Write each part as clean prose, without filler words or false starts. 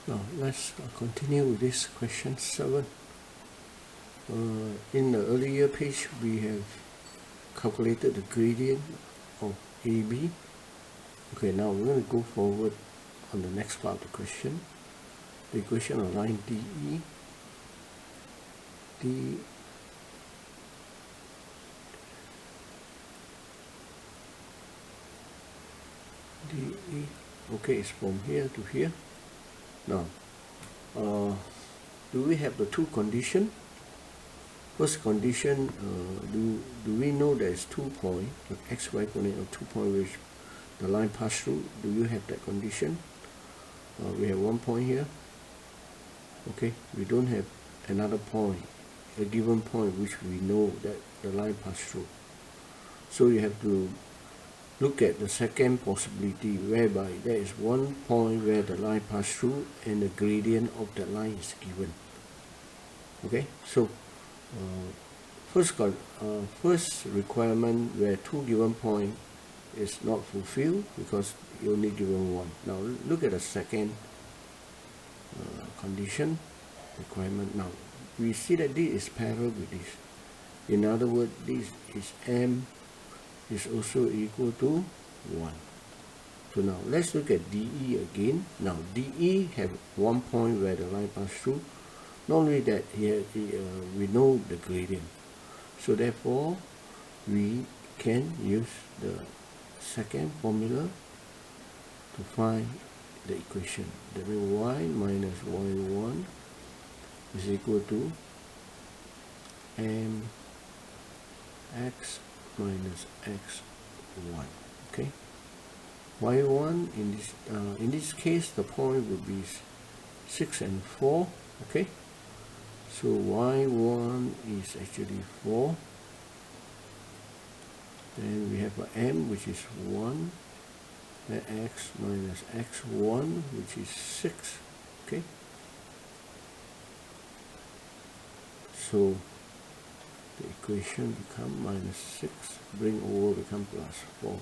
Now let's continue with this question 7. In the earlier page, we have calculated the gradient of AB. Okay, now we're going to go forward on the next part of the question. The equation of line DE. DE okay, it's from here to here. Now, do we have the two conditions? First condition, do we know there's 2 points, the xy coordinate of 2 points which the line pass through? Do you have that condition? We have 1 point here. Okay, we don't have another point, a given point which we know that the line pass through. So you have to look at the second possibility, whereby there is 1 point where the line pass through and the gradient of the line is given. Okay, so first requirement where 2 given point is not fulfilled because you only given 1. Now look at the second condition requirement. Now we see that this is parallel with this. In other words, this is M is also equal to 1. So now let's look at DE again. Now DE have 1 point where the line pass through. Not only that, here we know the gradient. So therefore, we can use the second formula to find the equation. That means y minus y1 is equal to mx minus x1. Okay, y1 in this case the point will be 6 and 4. Okay, so y1 is actually 4. Then we have a m which is 1. Then x minus x1 which is 6. Okay, so the equation become minus 6, bring over become plus 4.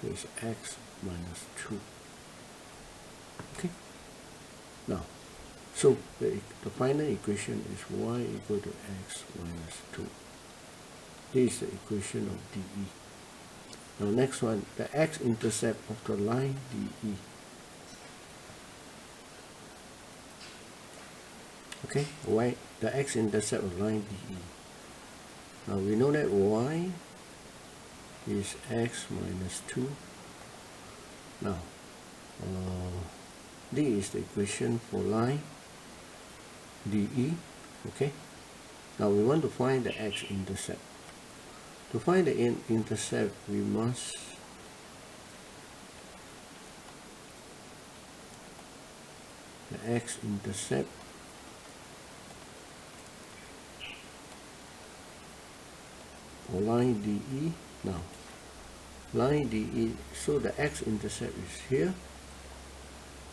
So it's x minus 2. Okay, now so the final equation is y equal to x minus 2. This is the equation of DE. Now next one, the x-intercept of the line DE. Okay, y, the x-intercept of line DE. Now we know that y is x minus 2. Now, this is the equation for line DE. Okay, now we want to find the x-intercept. To find the intercept, we must the x-intercept for line DE. Now, line DE, so the x-intercept is here.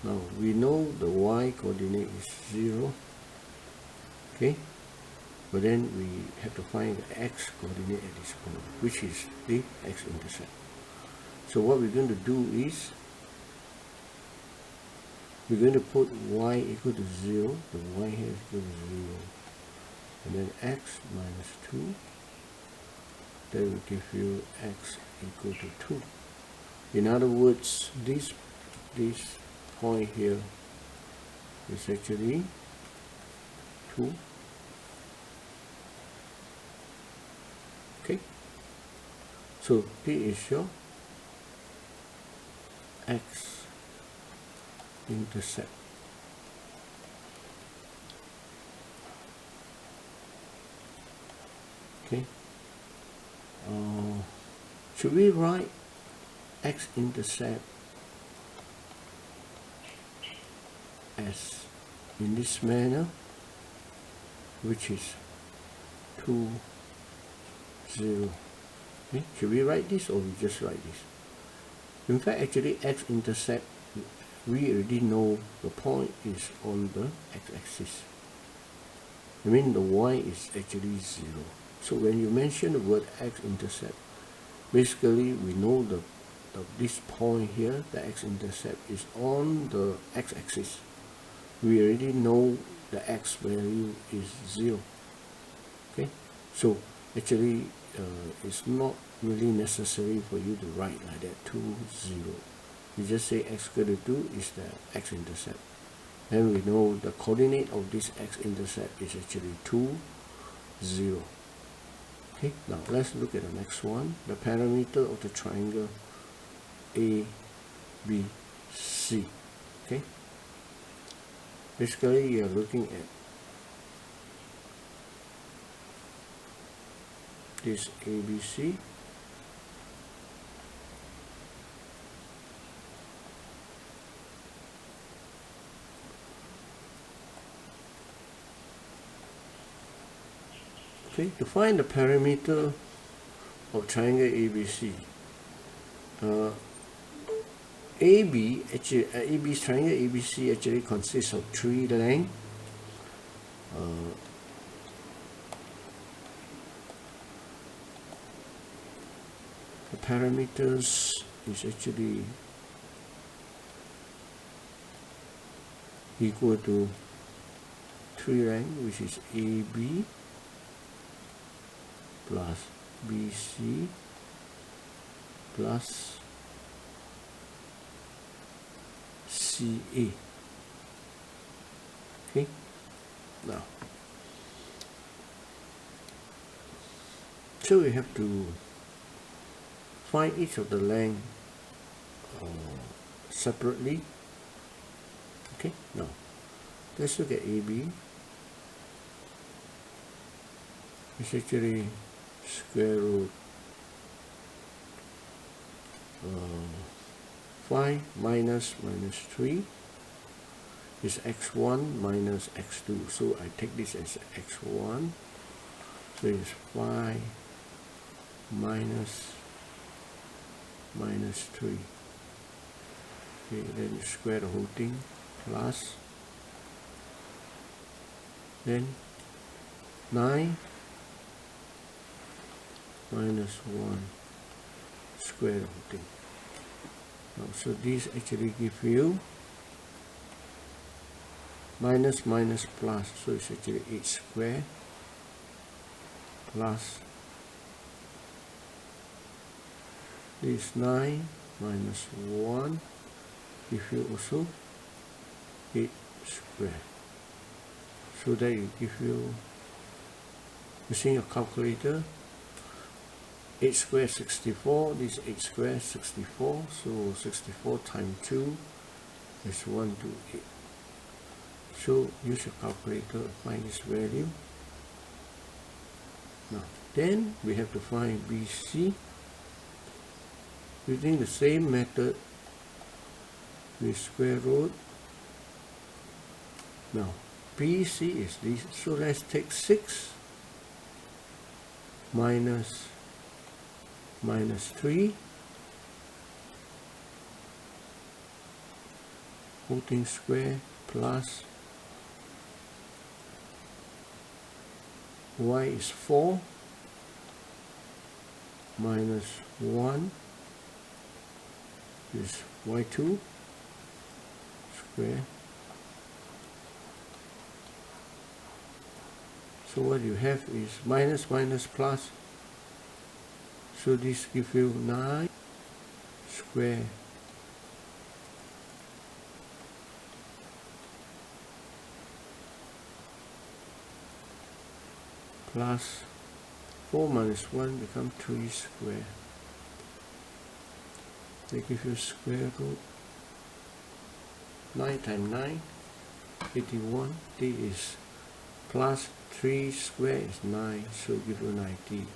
Now we know the y coordinate is 0. Okay, but then we have to find the x coordinate at this point, which is the x-intercept. So what we're going to do is we're going to put y equal to 0, the y here is equal to 0, and then x minus 2, that will give you x equal to 2. In other words, this point here is actually 2. Okay, so this is your x-intercept. Okay, should we write x-intercept as in this manner, which is 2, 0? Okay, should we write this or we just write this? In fact, actually x-intercept, we already know the point is on the x-axis. I mean the y is actually 0. So when you mention the word x-intercept, basically we know this point here, the x-intercept is on the x-axis. we already know the x value is 0. Okay, so actually it's not really necessary for you to write like that 2, 0. You just say x equal to 2 is the x-intercept. Then we know the coordinate of this x-intercept is actually 2, 0. Okay, now let's look at the next one. The parameter of the triangle A, B, C. Okay, basically you are looking at this ABC. Okay, to find the parameter of triangle ABC, AB's triangle ABC actually consists of 3 lengths. The parameters is actually equal to 3 lengths, which is AB plus BC plus CA. Okay, now so we have to find each of the length separately. Okay, now let's look at AB. It's actually square root 5 minus 3 is x1 minus x2. So I take this as x1. So it's 5 minus 3. Okay, then you square the whole thing plus, then 9 minus 1 square the whole thing. Now, so this actually give you minus minus plus, so it's actually 8 square plus this 9 minus 1 give you also 8 square. So that will give you, using your calculator, 8 square 64, this 8 square 64, so 64 times 2 is 128. So use your calculator to find this value. Now then we have to find BC using the same method with square root. Now BC is this, so let's take 6 minus 3 whole thing square plus y is 4 minus 1 is y2 square. So what you have is minus minus plus, so this gives you 9 square plus 4 minus 1 becomes 3 square. They give you square root 9 times 9, 81. D is plus 3 square is 9, so give you 90.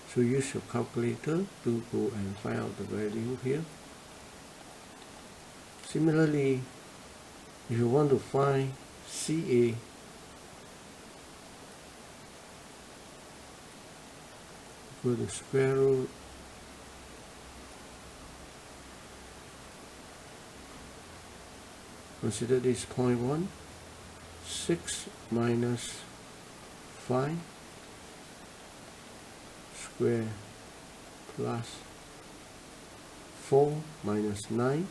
So use your calculator to go and find out the value here. Similarly, if you want to find CA, go to square root consider this 0.1, 6 minus 5 square plus 4 minus 9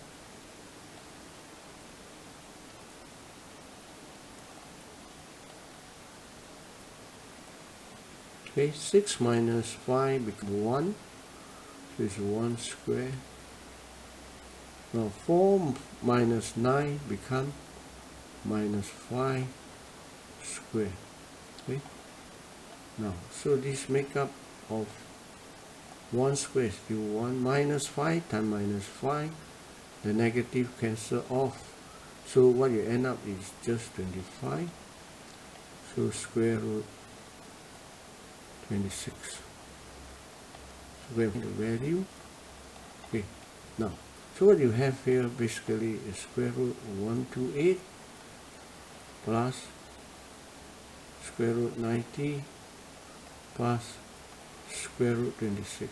Okay, 6 minus 5 becomes 1. So it's 1 square. Now 4 minus 9 becomes minus 5 square. Okay. Now, so this make up of 1 square is still 1 minus 5 times minus 5. The negative cancel off. So what you end up is just 25. So square root 26. So we have the value. Okay. Now, so what you have here basically is square root 128 plus square root 90 plus square root 26.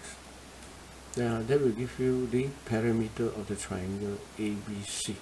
Now that will give you the parameter of the triangle ABC.